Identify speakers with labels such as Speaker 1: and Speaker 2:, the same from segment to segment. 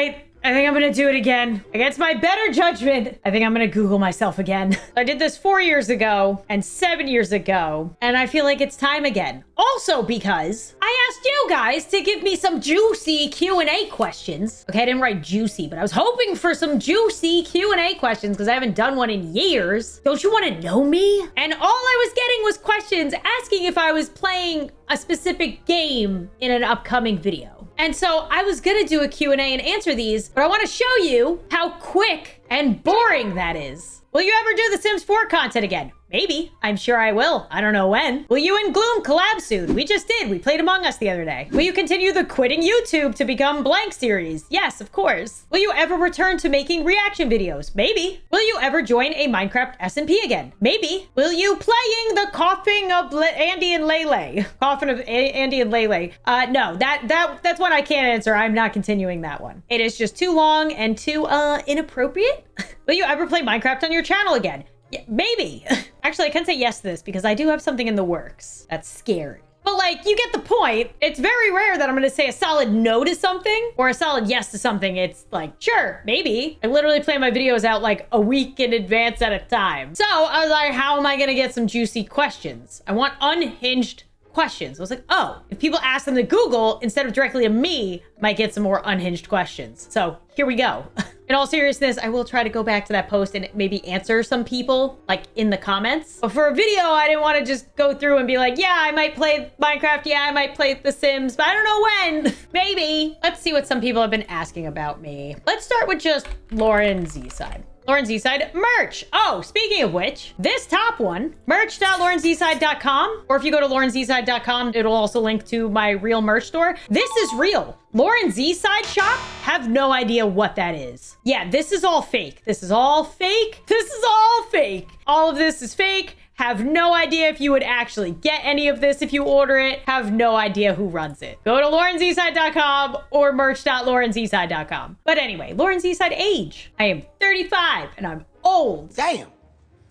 Speaker 1: right. I think I'm gonna do it again. Against my better judgment, I think I'm gonna Google myself again. I did this 4 years ago and 7 years ago, and I feel like it's time again. Also because I asked you guys to give me some juicy Q&A questions. Okay, I didn't write juicy, but I was hoping for some juicy Q&A questions because I haven't done one in years. Don't you want to know me? And all I was getting was questions asking if I was playing a specific game in an upcoming video. And so I was gonna do a Q&A and answer these, but I wanna show you how quick and boring that is. Will you ever do The Sims 4 content again? Maybe. I'm sure I will. I don't know when. Will you and Gloom collab soon? We just did. We played Among Us the other day. Will you continue the quitting YouTube to become blank series? Yes, of course. Will you ever return to making reaction videos? Maybe. Will you ever join a Minecraft SMP again? Maybe. Will you playing the coughing of Andy and Lele? Coffin of Andy and Lele. No, that's one I can't answer. I'm not continuing that one. It is just too long and too inappropriate. Will you ever play Minecraft on your channel again? Yeah, maybe. Actually, I can say yes to this because I do have something in the works. That's scary. But like, you get the point. It's very rare that I'm going to say a solid no to something or a solid yes to something. It's like, sure, maybe. I literally plan my videos out like a week in advance at a time. So I was like, how am I going to get some juicy questions? I want unhinged questions. I was like, oh, if people ask them to Google instead of directly to me, I might get some more unhinged questions. So here we go. In all seriousness, I will try to go back to that post and maybe answer some people like in the comments. But for a video, I didn't want to just go through and be like, yeah, I might play Minecraft. Yeah, I might play The Sims, but I don't know when. Maybe. Let's see what some people have been asking about me. Let's start with just Lauren Zside. Lauren Zside merch. Oh, speaking of which, this top one, merch.laurenzside.com, or if you go to laurenzside.com, it'll also link to my real merch store. This is real. Lauren Zside shop, have no idea what that is. Yeah, this is all fake. This is all fake. This is all fake. All of this is fake. Have no idea if you would actually get any of this if you order it. Have no idea who runs it. Go to laurenzside.com or merch.laurenzside.com. But anyway, Lauren Zside age. I am 35 and I'm old.
Speaker 2: Damn.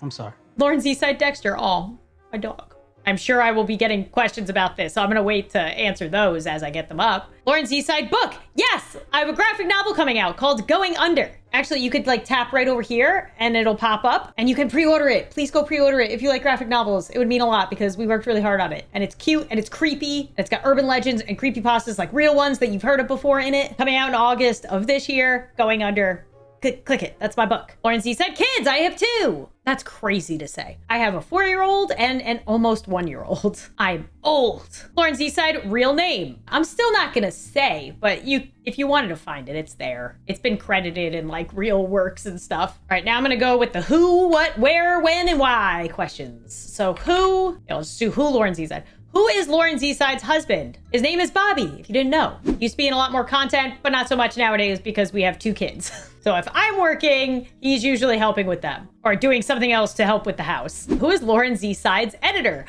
Speaker 2: I'm sorry.
Speaker 1: Lauren Zside Dexter. Oh, my dog. I'm sure I will be getting questions about this, so I'm gonna wait to answer those as I get them up. Lauren Zside book. Yes, I have a graphic novel coming out called Going Under. Actually, you could like tap right over here and it'll pop up and you can pre-order it. Please go pre-order it if you like graphic novels. It would mean a lot because we worked really hard on it. And it's cute and it's creepy. And it's got urban legends and creepypastas, like real ones that you've heard of before in it. Coming out in August of this year, Going Under. Click it. That's my book. Lauren Zside kids. I have 2. That's crazy to say. I have a 4-year-old and an almost 1-year-old. I'm old. Lauren Zside real name. I'm still not gonna say, but if you wanted to find it, it's there. It's been credited in like real works and stuff. All right, now I'm gonna go with the who, what, where, when, and why questions. So who? Let's just do who Lauren Zside. Who is Lauren Zside's husband? His name is Bobby, if you didn't know. Used to be in a lot more content, but not so much nowadays because we have 2 kids. So if I'm working, he's usually helping with them or doing something else to help with the house. Who is Lauren Zside's editor?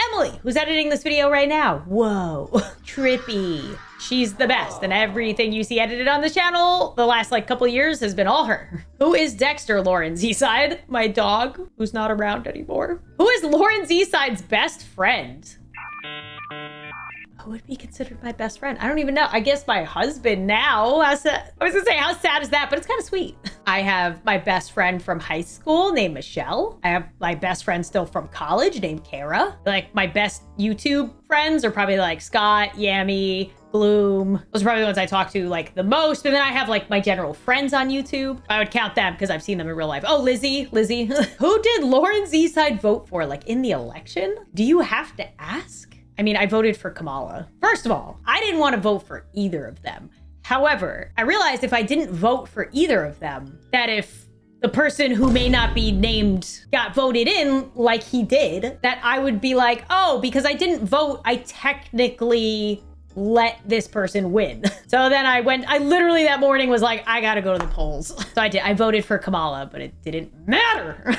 Speaker 1: Emily, who's editing this video right now. Whoa, trippy. She's the best, and everything you see edited on this channel the last like couple years has been all her. Who is Dexter Lauren Zside? My dog, who's not around anymore. Who is Lauren Zside's best friend? Who would be considered my best friend? I don't even know. I guess my husband now. I was gonna say, how sad is that? But it's kind of sweet. I have my best friend from high school named Michelle. I have my best friend still from college named Kara. Like my best YouTube friends are probably like Scott, Yami, Gloom. Those are probably the ones I talk to like the most. And then I have like my general friends on YouTube. I would count them because I've seen them in real life. Oh, Lizzie. Who did Lauren Zside vote for like in the election? Do you have to ask? I mean, I voted for Kamala. First of all, I didn't want to vote for either of them. However, I realized if I didn't vote for either of them, that if the person who may not be named got voted in like he did, that I would be like, oh, because I didn't vote, I technically let this person win. So then I literally that morning was like, I gotta go to the polls. So I voted for Kamala, but it didn't matter.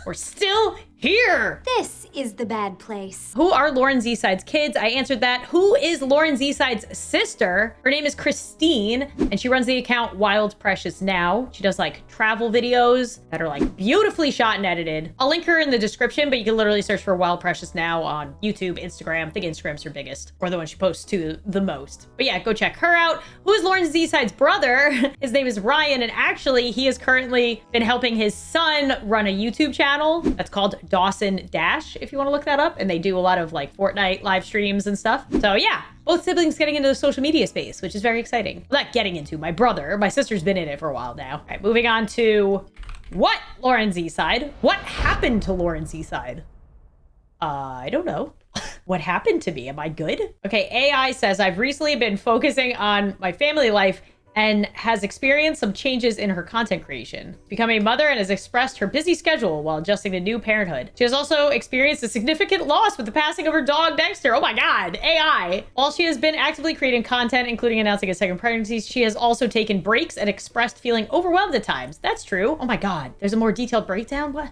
Speaker 1: We're still Here.
Speaker 2: This is the bad place.
Speaker 1: Who are Lauren Zside's kids? I answered that. Who is Lauren Zside's sister? Her name is Christine, and she runs the account Wild Precious Now. She does like travel videos that are like beautifully shot and edited. I'll link her in the description, but you can literally search for Wild Precious Now on YouTube, Instagram. I think Instagram's her biggest, or the one she posts to the most. But yeah, go check her out. Who is Lauren Zside's brother? His name is Ryan, and actually he has currently been helping his son run a YouTube channel that's called Dawson Dash, if you want to look that up. And they do a lot of like Fortnite live streams and stuff. So yeah, both siblings getting into the social media space, which is very exciting. Well, not getting into, my sister's been in it for a while now. All right, moving on to what Lauren Zside? What happened to Lauren Zside? I don't know. What happened to me? Am I good? Okay, AI says, I've recently been focusing on my family life and has experienced some changes in her content creation. Becoming a mother and has expressed her busy schedule while adjusting to new parenthood. She has also experienced a significant loss with the passing of her dog, Dexter. Oh my God, AI. While she has been actively creating content, including announcing a second pregnancy, she has also taken breaks and expressed feeling overwhelmed at times. That's true. Oh my God, there's a more detailed breakdown? What?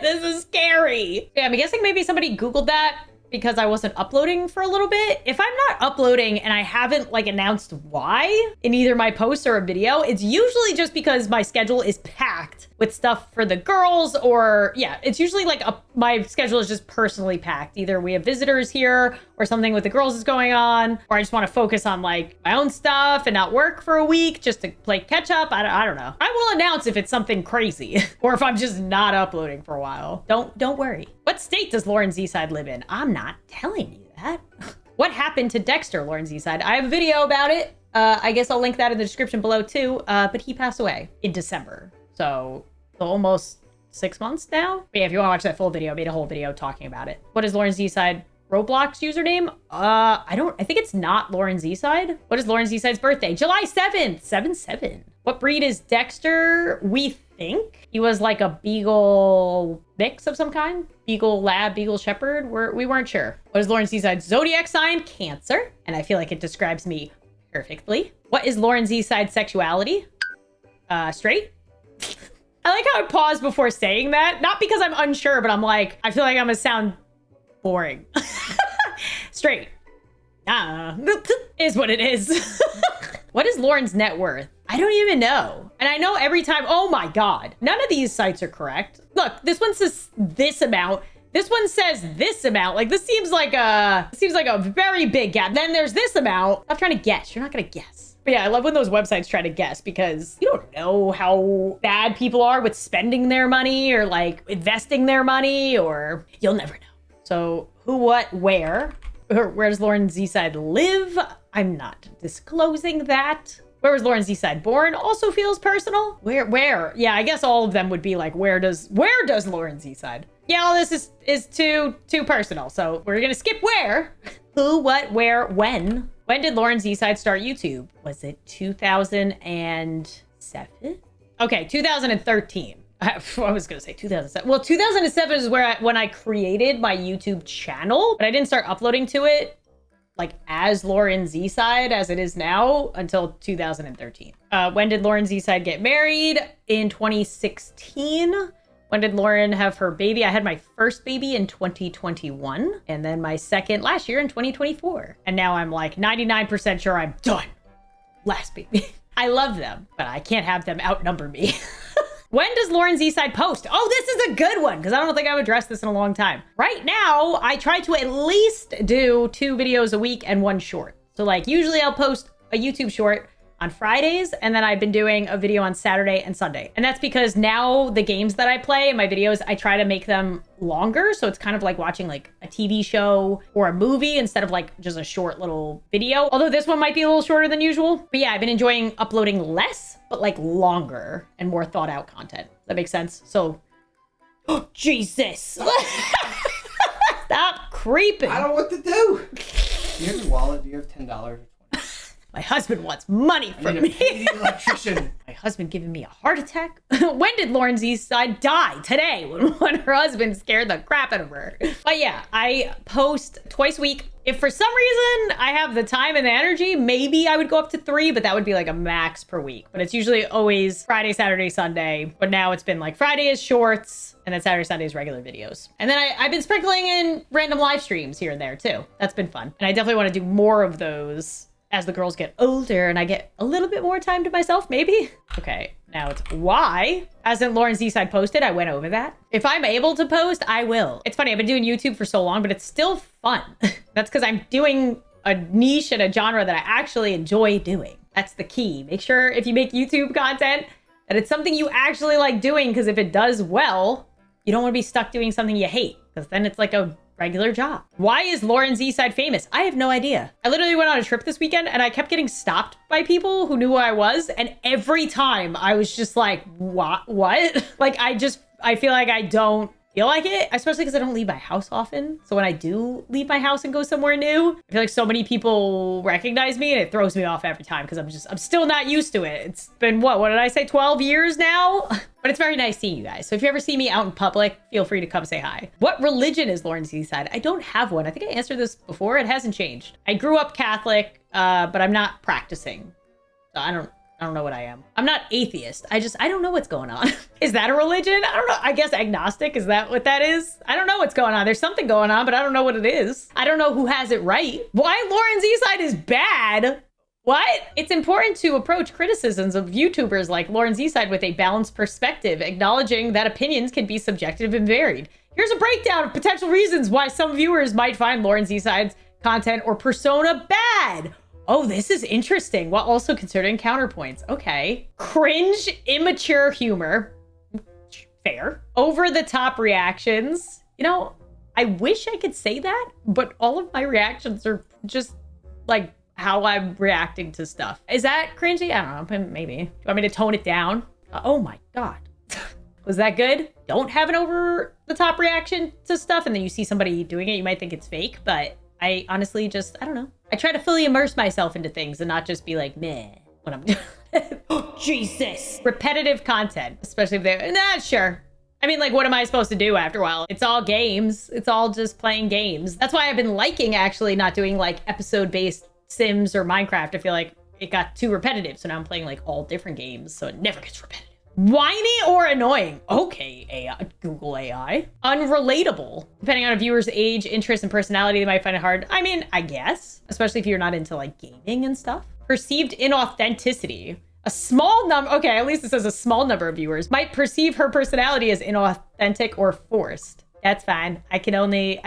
Speaker 1: This is scary. Yeah, I'm guessing maybe somebody Googled that because I wasn't uploading for a little bit. If I'm not uploading and I haven't like announced why in either my post or a video, it's usually just because my schedule is packed with stuff for the girls, or yeah, it's usually like my schedule is just personally packed. Either we have visitors here or something with the girls is going on, or I just want to focus on like my own stuff and not work for a week just to play catch up. I don't know. I will announce if it's something crazy or if I'm just not uploading for a while. Don't worry. What state does Lauren Zside live in? I'm not telling you that. What happened to Dexter, Lauren Zside? I have a video about it. I guess I'll link that in the description below too. But he passed away in December. So almost 6 months now. But yeah, if you want to watch that full video, I made a whole video talking about it. What is Lauren Zside Roblox username? I think it's not Lauren Zside. What is Lauren Zside's birthday? July 7th, 7/7. What breed is Dexter? We think he was like a beagle mix of some kind. Beagle lab, beagle shepherd. We weren't sure. What is Lauren Zside's zodiac sign? Cancer. And I feel like it describes me perfectly. What is Lauren Zside's sexuality? Straight. I like how I paused before saying that. Not because I'm unsure, but I'm like, I feel like I'm gonna sound boring. Straight. Is what it is. What is Lauren's net worth? I don't even know. And I know every time, oh my God, none of these sites are correct. Look, this one says this amount. This one says this amount. Like this seems like a very big gap. Then there's this amount. Stop trying to guess. You're not gonna guess. But yeah, I love when those websites try to guess because you don't know how bad people are with spending their money or like investing their money, or you'll never know. So who, what, where? Where does Lauren Zside live? I'm not disclosing that. Where was Lauren Zside born? Also feels personal. Where? Yeah, I guess all of them would be like, where does Lauren Zside? Yeah, all this is too personal. So we're gonna skip where. Who, what, where, when? When did Lauren Zside start YouTube? Was it 2007? Okay, 2013. I was gonna say 2007. Well, 2007 is when I created my YouTube channel, but I didn't start uploading to it like as Lauren Zside as it is now until 2013. When did Lauren Zside get married? In 2016. When did Lauren have her baby? I had my first baby in 2021 and then my second last year in 2024. And now I'm like 99% sure I'm done. Last baby. I love them, but I can't have them outnumber me. When does Lauren Zside post? Oh, this is a good one because I don't think I've addressed this in a long time. Right now, I try to at least do 2 videos a week and 1 short. So like usually I'll post a YouTube short on Fridays, and then I've been doing a video on Saturday and Sunday. And that's because now the games that I play in my videos, I try to make them longer. So it's kind of like watching like a TV show or a movie instead of like just a short little video. Although this one might be a little shorter than usual. But yeah, I've been enjoying uploading less, but like longer and more thought out content. Does that make sense? So, oh, Jesus. Stop creeping.
Speaker 3: I don't know what to do. Do you have your wallet? Do you have $10 or $20?
Speaker 1: My husband wants money from
Speaker 3: I need
Speaker 1: me.
Speaker 3: to pay the electrician.
Speaker 1: My husband giving me a heart attack. When did Lauren Zside die? Today, when her husband scared the crap out of her. But yeah, I post twice a week. If for some reason I have the time and the energy, maybe I would go up to 3, but that would be like a max per week. But it's usually always Friday, Saturday, Sunday. But now it's been like Friday is shorts, and then Saturday, Sunday is regular videos. And then I've been sprinkling in random live streams here and there too. That's been fun. And I definitely want to do more of those as the girls get older and I get a little bit more time to myself, maybe. Okay, now it's why hasn't Lauren Zside posted? I went over that. If I'm able to post, I will. It's funny, I've been doing YouTube for so long, but it's still fun. That's because I'm doing a niche and a genre that I actually enjoy doing. That's the key. Make sure if you make YouTube content that it's something you actually like doing, because if it does well, you don't want to be stuck doing something you hate, because then it's like a regular job. Why is Lauren Zside famous? I have no idea. I literally went on a trip this weekend and I kept getting stopped by people who knew who I was. And every time I was just like, what? Like, I feel like I don't feel like it, especially because I don't leave my house often. So when I do leave my house and go somewhere new, I feel like so many people recognize me and it throws me off every time because I'm still not used to it. It's been what did I say? 12 years now? But it's very nice seeing you guys. So if you ever see me out in public, feel free to come say hi. What religion is Lauren Zside? I don't have one. I think I answered this before. It hasn't changed. I grew up Catholic, but I'm not practicing. So I don't know what I am. I'm not atheist. I don't know what's going on. Is that a religion? I don't know. I guess agnostic. Is that what that is? I don't know what's going on. There's something going on, but I don't know what it is. I don't know who has it right. Why Lauren Zside is bad? What? It's important to approach criticisms of YouTubers like Lauren Zside with a balanced perspective, acknowledging that opinions can be subjective and varied. Here's a breakdown of potential reasons why some viewers might find Lauren Zside's content or persona bad. Oh, this is interesting, while also considering counterpoints. Okay. Cringe, immature humor. Fair. Over-the-top reactions. You know, I wish I could say that, but all of my reactions are just like how I'm reacting to stuff. Is that cringy? I don't know, maybe. Do you want me to tone it down? Oh my God. Was that good? Don't have an over-the-top reaction to stuff, and then you see somebody doing it, you might think it's fake, but I honestly I don't know. I try to fully immerse myself into things and not just be like, meh, when I'm doing Oh, Jesus. Repetitive content, especially if they're, sure. I mean, like, what am I supposed to do after a while? It's all games. It's all just playing games. That's why I've been liking actually not doing like episode-based Sims or Minecraft. I feel like it got too repetitive. So now I'm playing like all different games. So it never gets repetitive. Whiny or annoying? Okay, AI, Google AI. Unrelatable. Depending on a viewer's age, interest, and personality, they might find it hard. I mean, I guess, especially if you're not into like gaming and stuff. Perceived inauthenticity. A small number, okay, at least it says a small number of viewers might perceive her personality as inauthentic or forced. That's fine. I can only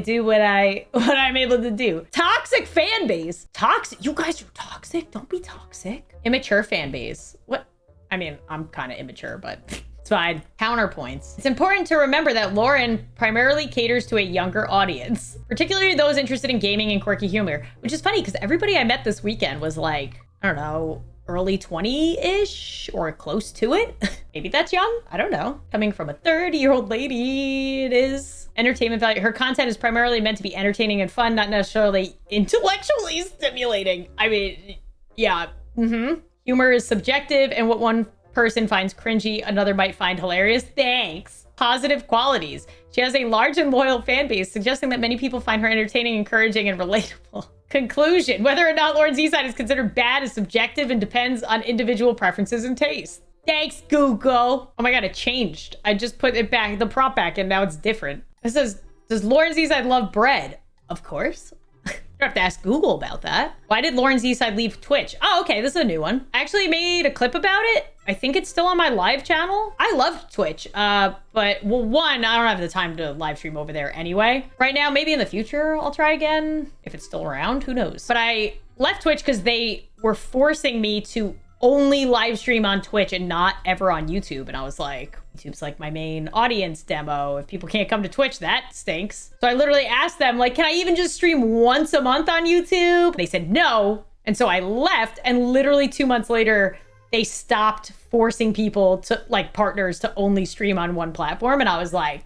Speaker 1: do what I'm able to do. Toxic fan base. Toxic. You guys are toxic. Don't be toxic. Immature fan base. What? I mean, I'm kind of immature, but it's fine. Counterpoints. It's important to remember that Lauren primarily caters to a younger audience, particularly those interested in gaming and quirky humor, which is funny because everybody I met this weekend was like, I don't know, early 20-ish or close to it. Maybe that's young. I don't know. Coming from a 30-year-old lady, it is. Entertainment value. Her content is primarily meant to be entertaining and fun, not necessarily intellectually stimulating. I mean, yeah. Humor is subjective, and what one person finds cringy, another might find hilarious. Thanks. Positive qualities. She has a large and loyal fan base, suggesting that many people find her entertaining, encouraging, and relatable. Conclusion. Whether or not Lauren Zside is considered bad is subjective and depends on individual preferences and tastes. Thanks, Google. Oh my God, it changed. I just put it back, the prompt back, and now it's different. It says, does Lauren Zside love bread? Of course. You have to ask Google about that. Why did Lauren Zside leave Twitch? Oh, okay, this is a new one. I actually made a clip about it. I think it's still on my live channel. I love Twitch, but well, one, I don't have the time to live stream over there anyway. Right now, maybe in the future, I'll try again. If it's still around, who knows? But I left Twitch because they were forcing me to only live stream on Twitch and not ever on YouTube. And I was like, YouTube's like my main audience demo. If people can't come to Twitch, that stinks. So I literally asked them, like, can I even just stream once a month on YouTube? They said no. And so I left, and literally 2 months later, they stopped forcing people to, like, partners to only stream on one platform. And I was like,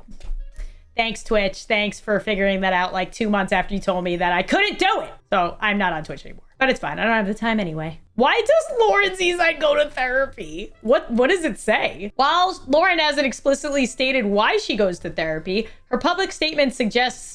Speaker 1: thanks, Twitch. Thanks for figuring that out like 2 months after you told me that I couldn't do it. So I'm not on Twitch anymore. but it's fine. I don't have the time anyway. Why does Lauren Zside go to therapy? What does it say? While Lauren hasn't explicitly stated why she goes to therapy, her public statement suggests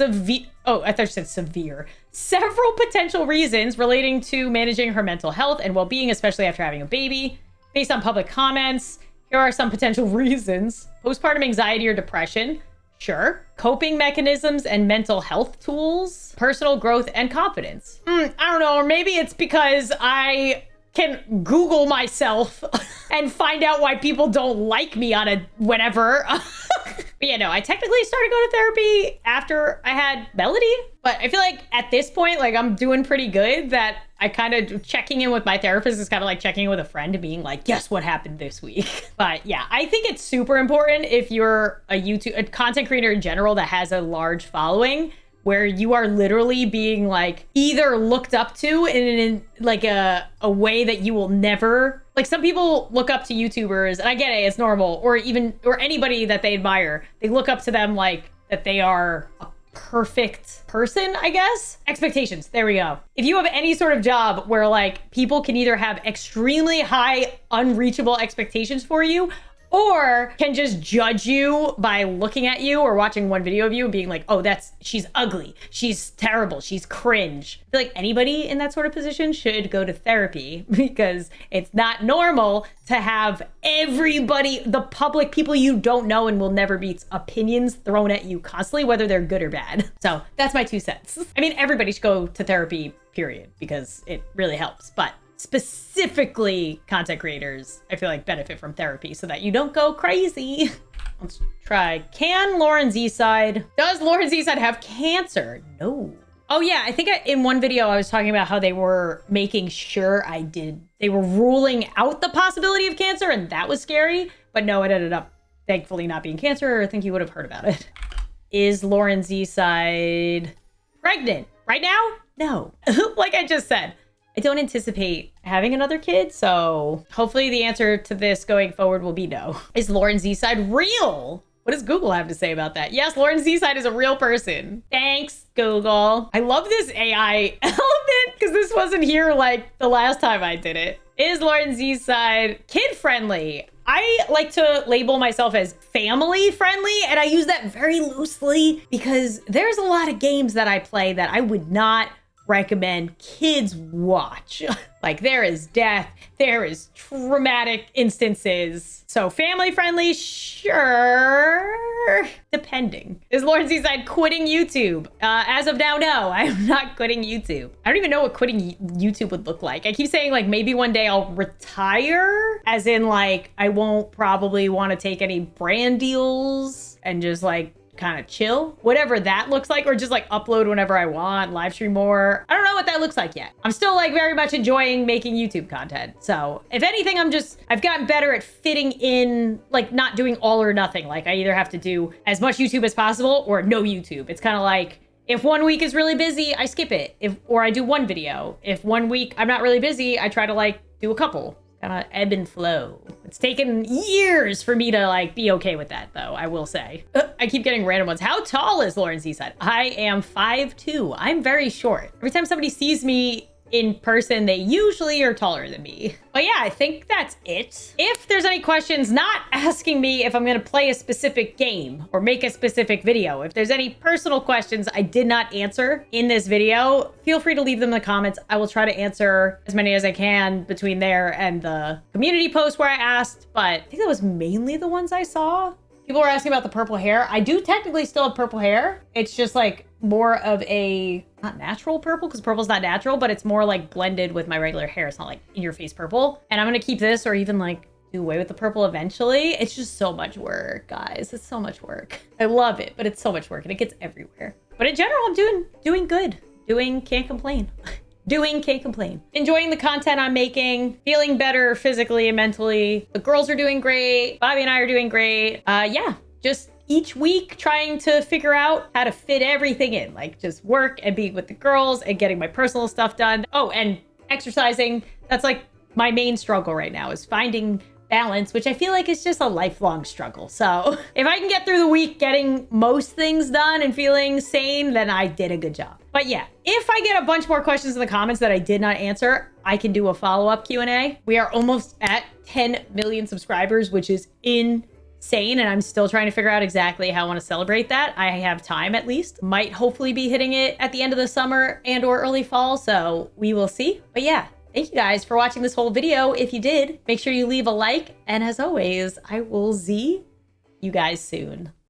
Speaker 1: several potential reasons relating to managing her mental health and well-being, especially after having a baby. Based on public comments, here are some potential reasons. Postpartum anxiety or depression. Sure. Coping mechanisms and mental health tools. Personal growth and confidence. I don't know. Or maybe it's because I can Google myself and find out why people don't like me on a whatever. But yeah, no, I technically started going to therapy after I had Melody. But I feel like at this point, like I'm doing pretty good that I kind of checking in with my therapist is kind of like checking in with a friend and being like, guess what happened this week? But yeah, I think it's super important if you're a content creator in general that has a large following, where you are literally being like either looked up to in like a way that you will never, like some people look up to YouTubers, and I get it, it's normal, or anybody that they admire, they look up to them like that they are a perfect person, I guess. Expectations, there we go. If you have any sort of job where like people can either have extremely high unreachable expectations for you, or can just judge you by looking at you or watching one video of you and being like, oh, she's ugly, she's terrible, she's cringe. I feel like anybody in that sort of position should go to therapy, because it's not normal to have everybody, the public, people you don't know and will never meet's opinions thrown at you constantly, whether they're good or bad. So that's my 2 cents. I mean, everybody should go to therapy, period, because it really helps. But specifically content creators, I feel like benefit from therapy so that you don't go crazy. Let's try. Does Lauren Zside have cancer? No. Oh yeah, I think in one video I was talking about how they were making sure they were ruling out the possibility of cancer, and that was scary. But no, it ended up thankfully not being cancer, or I think you would have heard about it. Is Lauren Zside pregnant right now? No. Like I just said, I don't anticipate having another kid, so hopefully the answer to this going forward will be no. Is Lauren Zside real? What does Google have to say about that? Yes, Lauren Zside is a real person. Thanks, Google. I love this AI element because this wasn't here like the last time I did it. Is Lauren Zside kid-friendly? I like to label myself as family friendly, and I use that very loosely because there's a lot of games that I play that I would not recommend kids watch. Like there is death, there is traumatic instances. So family friendly, sure, depending. Is Lauren Zside quitting YouTube? As of now, no, I'm not quitting YouTube. I don't even know what quitting YouTube would look like. I keep saying like maybe one day I'll retire, as in like I won't probably want to take any brand deals and just like kind of chill, whatever that looks like, or just like upload whenever I want, live stream more. I don't know what that looks like yet. I'm still like very much enjoying making YouTube content. So if anything, I've gotten better at fitting in, like not doing all or nothing. Like I either have to do as much YouTube as possible or no YouTube. It's kind of like, if one week is really busy, I skip it. Or I do one video. If one week I'm not really busy, I try to like do a couple. Kind of ebb and flow. It's taken years for me to like be okay with that, though, I will say. I keep getting random ones. How tall is Lauren Zside? I am 5'2". I'm very short. Every time somebody sees me in person, they usually are taller than me. But yeah, I think that's it. If there's any questions, not asking me if I'm gonna play a specific game or make a specific video, if there's any personal questions I did not answer in this video, feel free to leave them in the comments. I will try to answer as many as I can between there and the community post where I asked, but I think that was mainly the ones I saw. People were asking about the purple hair. I do technically still have purple hair. It's just like more of a, not natural purple, because purple's not natural, but it's more like blended with my regular hair. It's not like in your face purple. And I'm gonna keep this or even like do away with the purple eventually. It's just so much work, guys. It's so much work. I love it, but it's so much work and it gets everywhere. But in general, I'm doing good. Can't complain. Can't complain. Enjoying the content I'm making, feeling better physically and mentally. The girls are doing great. Bobby and I are doing great. Yeah, just each week trying to figure out how to fit everything in, like just work and being with the girls and getting my personal stuff done. Oh, and exercising. That's like my main struggle right now, is finding balance, which I feel like is just a lifelong struggle. So if I can get through the week getting most things done and feeling sane, then I did a good job. But yeah, if I get a bunch more questions in the comments that I did not answer, I can do a follow-up Q&A. We are almost at 10 million subscribers, which is insane. And I'm still trying to figure out exactly how I want to celebrate that. I have time at least. Might hopefully be hitting it at the end of the summer and or early fall. So we will see. But yeah, thank you guys for watching this whole video. If you did, make sure you leave a like. And as always, I will see you guys soon.